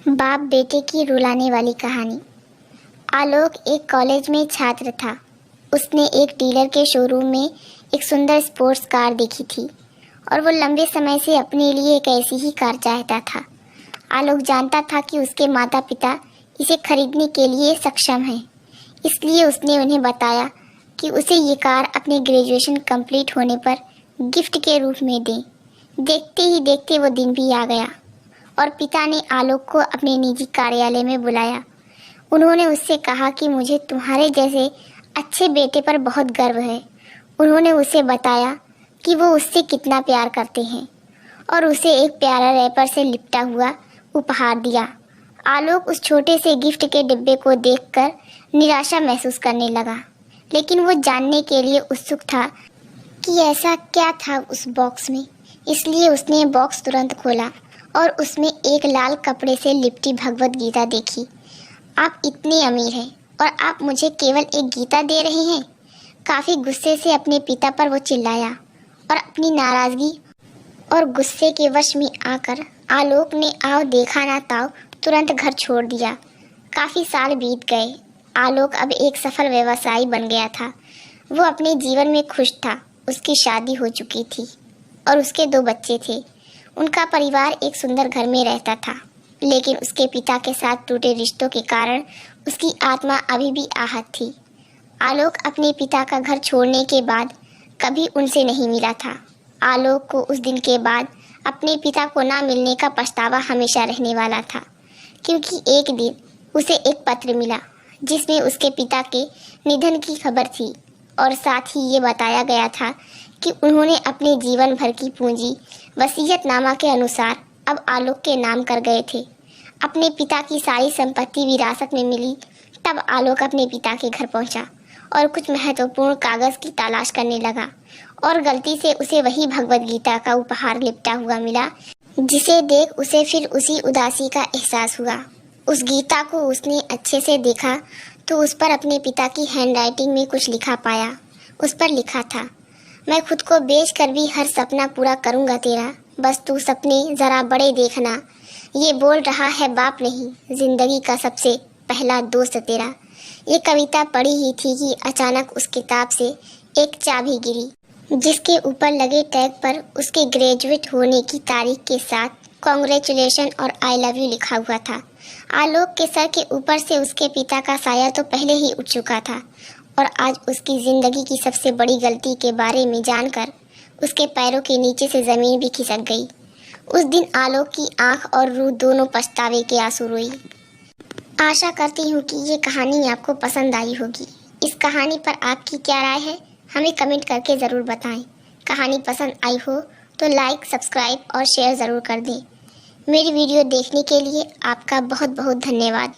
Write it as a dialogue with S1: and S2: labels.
S1: बाप बेटे की रुलाने वाली कहानी। आलोक एक कॉलेज में छात्र था। उसने एक डीलर के शोरूम में एक सुंदर स्पोर्ट्स कार देखी थी और वो लंबे समय से अपने लिए एक ऐसी ही कार चाहता था। आलोक जानता था कि उसके माता पिता इसे खरीदने के लिए सक्षम हैं, इसलिए उसने उन्हें बताया कि उसे ये कार अपने ग्रेजुएशन कंप्लीट होने पर गिफ्ट के रूप में दें। देखते ही देखते वो दिन भी आ गया और पिता ने आलोक को अपने निजी कार्यालय में बुलाया। उन्होंने उससे कहा कि मुझे तुम्हारे जैसे अच्छे बेटे पर बहुत गर्व है। उन्होंने उसे बताया कि वो उससे कितना प्यार करते हैं और उसे एक प्यारा रैपर से लिपटा हुआ उपहार दिया। आलोक उस छोटे से गिफ्ट के डिब्बे को देखकर निराशा महसूस करने लगा, लेकिन वो जानने के लिए उत्सुक था कि ऐसा क्या था उस बॉक्स में। इसलिए उसने बॉक्स तुरंत खोला और उसमें एक लाल कपड़े से लिपटी भगवत गीता देखी। आप इतने अमीर हैं और आप मुझे केवल एक गीता दे रहे हैं। काफ़ी गुस्से से अपने पिता पर वो चिल्लाया और अपनी नाराज़गी और गुस्से के वश में आकर आलोक ने आओ देखा ना ताओ तुरंत घर छोड़ दिया। काफ़ी साल बीत गए। आलोक अब एक सफल व्यवसायी बन गया था। वो अपने जीवन में खुश था। उसकी शादी हो चुकी थी और उसके 2 बच्चे थे। उनका परिवार एक सुंदर घर में रहता था, लेकिन उसके पिता के साथ टूटे रिश्तों के कारण उसकी आत्मा अभी भी आहत थी। आलोक अपने पिता का घर छोड़ने के बाद कभी उनसे नहीं मिला था। आलोक को उस दिन के बाद अपने पिता को ना मिलने का पछतावा हमेशा रहने वाला था, क्योंकि एक दिन उसे एक पत्र मिला जिसमें उसके पिता के निधन की खबर थी और साथ ही ये बताया गया था कि उन्होंने अपने जीवन भर की पूंजी वसीयतनामा के अनुसार अब आलोक के नाम कर गए थे। अपने पिता की सारी संपत्ति विरासत में मिली तब आलोक अपने पिता के घर पहुंचा और कुछ महत्वपूर्ण कागज की तलाश करने लगा और गलती से उसे वही भगवत गीता का उपहार लिपटा हुआ मिला, जिसे देख उसे फिर उसी उदासी का एहसास हुआ। उस गीता को उसने अच्छे से देखा तो उस पर अपने पिता की हैंडराइटिंग में कुछ लिखा पाया। उस पर लिखा था, मैं खुद को बेच कर भी हर सपना पूरा करूंगा तेरा, बस तू सपने ज़रा बड़े देखना। ये बोल रहा है बाप नहीं, जिंदगी का सबसे पहला दोस्त तेरा। ये कविता पढ़ी ही थी कि अचानक उस किताब से एक चाबी गिरी, जिसके ऊपर लगे टैग पर उसके ग्रेजुएट होने की तारीख के साथ कॉन्ग्रेचुलेशन और आई लव यू लिखा हुआ था। आलोक के सर के ऊपर से उसके पिता का साया तो पहले ही उठ चुका था और आज उसकी ज़िंदगी की सबसे बड़ी गलती के बारे में जानकर उसके पैरों के नीचे से ज़मीन भी खिसक गई। उस दिन आलोक की आंख और रूह दोनों पछतावे के आंसू रोई। आशा करती हूँ कि ये कहानी आपको पसंद आई होगी। इस कहानी पर आपकी क्या राय है, हमें कमेंट करके ज़रूर बताएं। कहानी पसंद आई हो तो लाइक, सब्सक्राइब और शेयर ज़रूर कर दें। मेरी वीडियो देखने के लिए आपका बहुत बहुत धन्यवाद।